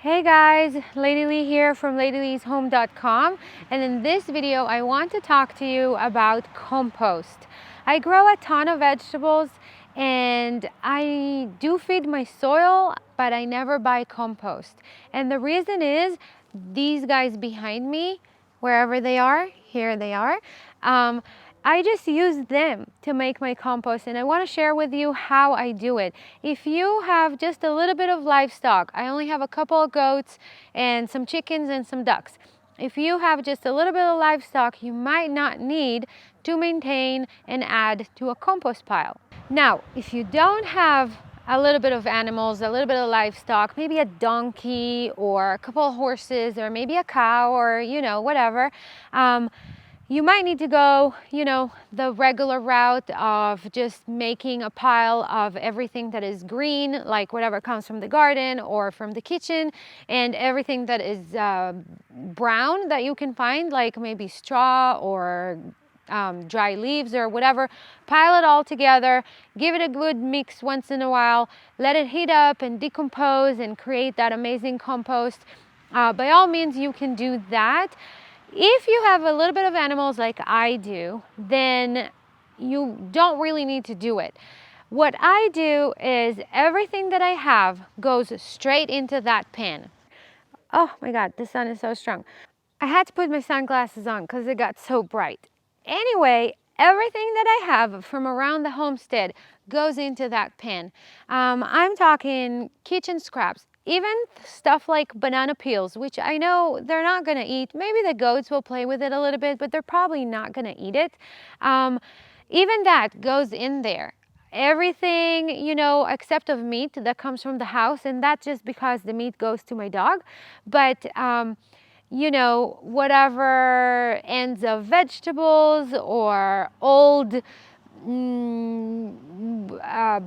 Hey guys, Lady Lee here from ladyleeshome.com, and in this video I want to talk to you about compost. I grow a ton of vegetables and I do feed my soil, but I never buy compost. And the reason is these guys behind me, wherever they are, here they are, I just use them to make my compost, and I want to share with you how I do it. If you have just a little bit of livestock, I only have a couple of goats and some chickens and some ducks. If you have just a little bit of livestock, you might not need to maintain and add to a compost pile. Now, if you don't have a little bit of animals, a little bit of livestock, maybe a donkey or a couple of horses or maybe a cow or, whatever, you might need to go, the regular route of just making a pile of everything that is green, like whatever comes from the garden or from the kitchen, and everything that is brown that you can find, like maybe straw or dry leaves or whatever. Pile it all together, give it a good mix once in a while, let it heat up and decompose and create that amazing compost. By all means, you can do that. If you have a little bit of animals like I do, then you don't really need to do it. What I do is everything that I have goes straight into that pan. Oh my God, the sun is so strong. I had to put my sunglasses on because it got so bright. Anyway, everything that I have from around the homestead goes into that pan. I'm talking kitchen scraps, even stuff like banana peels, which I know they're not going to eat. Maybe the goats will play with it a little bit, but they're probably not going to eat it. Even that goes in there. Everything, except of meat that comes from the house, and that's just because the meat goes to my dog. But whatever ends of vegetables or old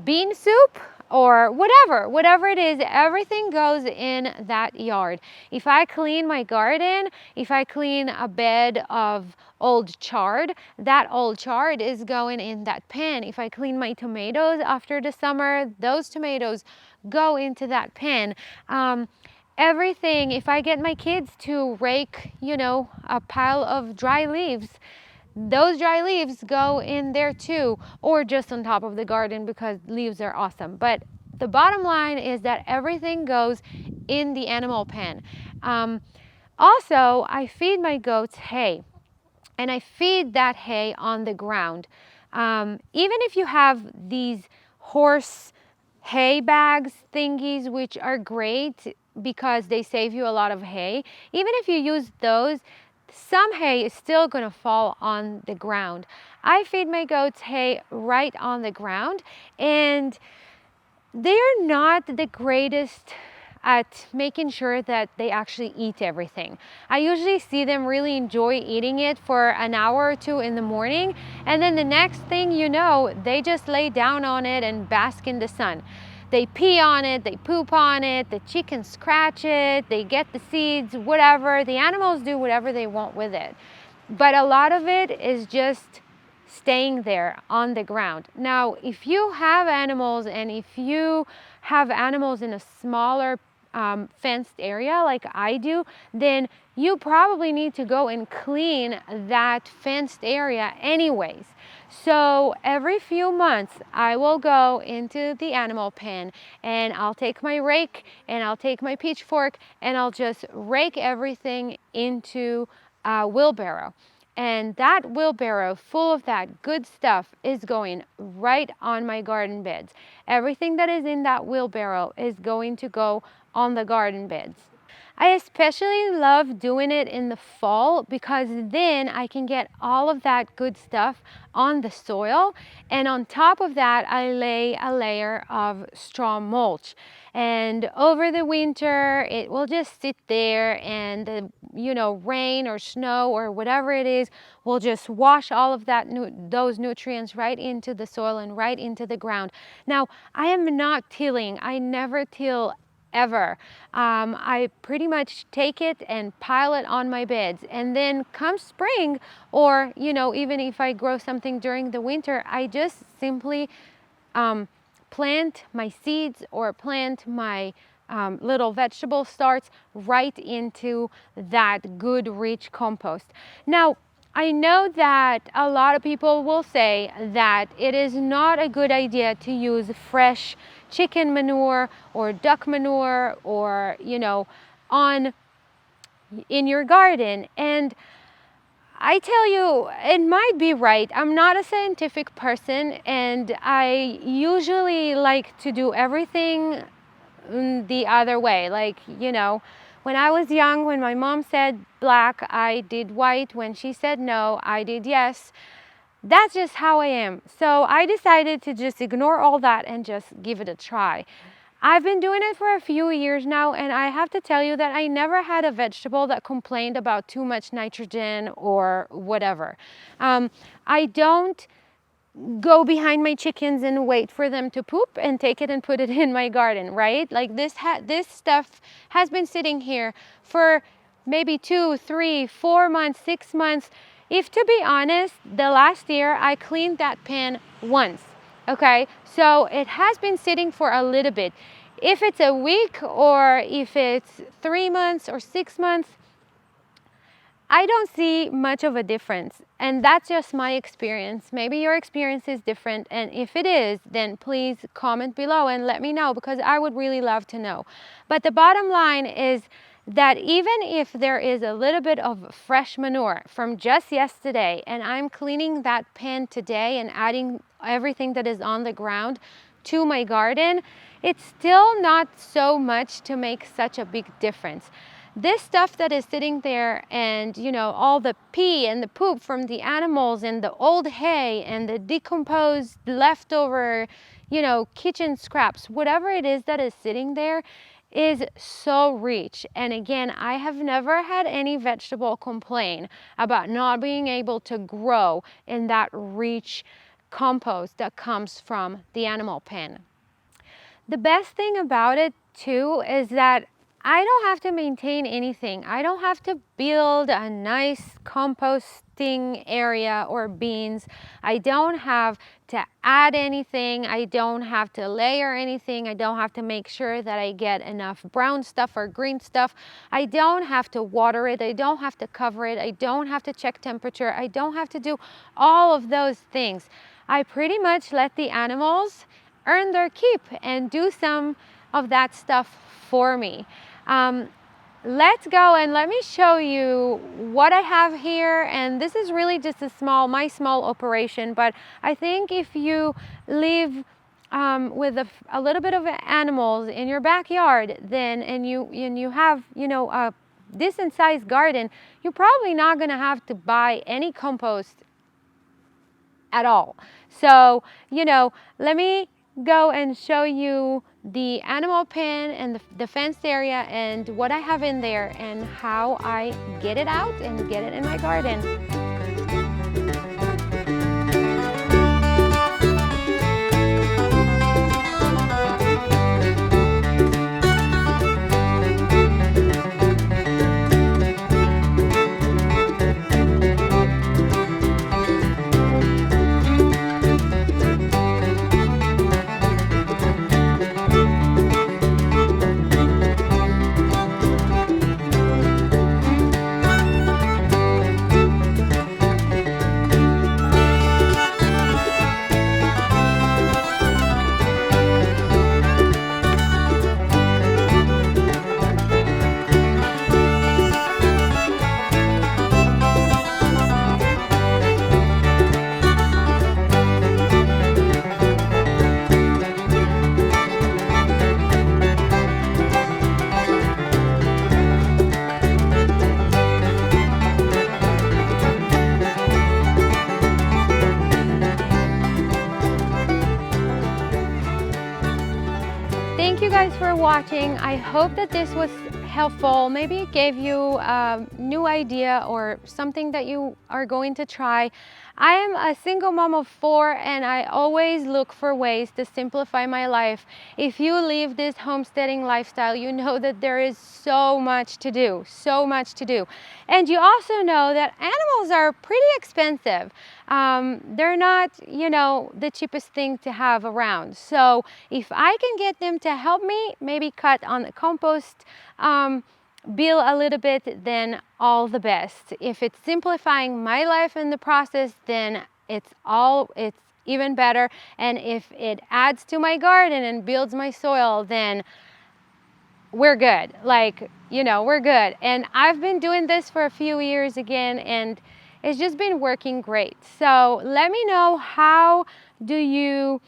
bean soup or whatever it is, everything goes in that yard. If I clean my garden, if I clean a bed of old chard, that old chard is going in that pan. If I clean my tomatoes after the summer, those tomatoes go into that pan. Everything, if I get my kids to rake, a pile of dry leaves, those dry leaves go in there too, or just on top of the garden because leaves are awesome. But the bottom line is that everything goes in the animal pen. Also, I feed my goats hay, and I feed that hay on the ground. Even if you have these horse hay bags thingies, which are great because they save you a lot of hay, even if you use those, some hay is still going to fall on the ground. I feed my goats hay right on the ground, and they are not the greatest at making sure that they actually eat everything. I usually see them really enjoy eating it for an hour or two in the morning, and then the next thing you know, they just lay down on it and bask in the sun. They pee on it, they poop on it, the chickens scratch it, they get the seeds, whatever. The animals do whatever they want with it. But a lot of it is just staying there on the ground. Now, if you have animals, and if you have animals in a smaller fenced area like I do, then you probably need to go and clean that fenced area anyways. So every few months I will go into the animal pen, and I'll take my rake and I'll take my pitchfork and I'll just rake everything into a wheelbarrow. And that wheelbarrow full of that good stuff is going right on my garden beds. Everything that is in that wheelbarrow is going to go on the garden beds. I especially love doing it in the fall because then I can get all of that good stuff on the soil, and on top of that I lay a layer of straw mulch, and over the winter it will just sit there, and the rain or snow or whatever it is will just wash all of those nutrients right into the soil and right into the ground. Now, I am not tilling. I never till ever. I pretty much take it and pile it on my beds, and then come spring, or even if I grow something during the winter, I just simply plant my seeds or plant my little vegetable starts right into that good rich compost. Now, I know that a lot of people will say that it is not a good idea to use fresh chicken manure or duck manure or, on in your garden. And I tell you, it might be right. I'm not a scientific person, and I usually like to do everything the other way. Like, when I was young, when my mom said black, I did white. When she said no, I did yes. That's just how I am. So I decided to just ignore all that and just give it a try. I've been doing it for a few years now, and I have to tell you that I never had a vegetable that complained about too much nitrogen or whatever. I don't go behind my chickens and wait for them to poop and take it and put it in my garden, right? Like this stuff has been sitting here for maybe 2, 3, 4 months, 6 months. If to be honest, the last year I cleaned that pan once. Okay, so it has been sitting for a little bit. If it's a week or if it's 3 months or 6 months, I don't see much of a difference, and that's just my experience. Maybe your experience is different, and if it is, then please comment below and let me know, because I would really love to know. But the bottom line is that even if there is a little bit of fresh manure from just yesterday, and I'm cleaning that pan today and adding everything that is on the ground to my garden, it's still not so much to make such a big difference. This stuff that is sitting there, and all the pee and the poop from the animals and the old hay and the decomposed leftover kitchen scraps, whatever it is that is sitting there, is so rich. And again, I have never had any vegetable complain about not being able to grow in that rich compost that comes from the animal pen. The best thing about it too is that I don't have to maintain anything. I don't have to build a nice composting area or bins. I don't have to add anything. I don't have to layer anything. I don't have to make sure that I get enough brown stuff or green stuff. I don't have to water it. I don't have to cover it. I don't have to check temperature. I don't have to do all of those things. I pretty much let the animals earn their keep and do some of that stuff for me. Let's go and let me show you what I have here. And this is really just my small operation, but I think if you live with a little bit of animals in your backyard, then and you have a decent sized garden, you're probably not going to have to buy any compost at all. So let me go and show you the animal pen and the fenced area and what I have in there and how I get it out and get it in my garden. Thank you guys for watching. I hope that this was helpful. Maybe it gave you a new idea or something that you are going to try. I am a single mom of 4 and I always look for ways to simplify my life. If you live this homesteading lifestyle, you know that there is so much to do, so much to do. And you also know that animals are pretty expensive. They're not, you know, the cheapest thing to have around. So if I can get them to help me, maybe cut on the compost bill a little bit, then all the best. If it's simplifying my life in the process, then it's even better. And if it adds to my garden and builds my soil, then we're good. Like, you know, we're good. And I've been doing this for a few years again, and it's just been working great. So let me know, how do you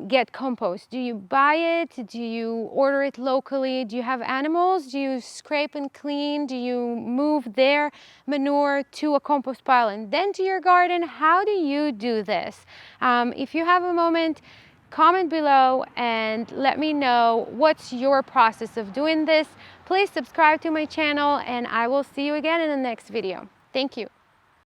get compost? Do you buy it? Do you order it locally? Do you have animals? Do you scrape and clean? Do you move their manure to a compost pile and then to your garden? How do you do this? If you have a moment, comment below and let me know what's your process of doing this. Please subscribe to my channel and I will see you again in the next video. Thank you.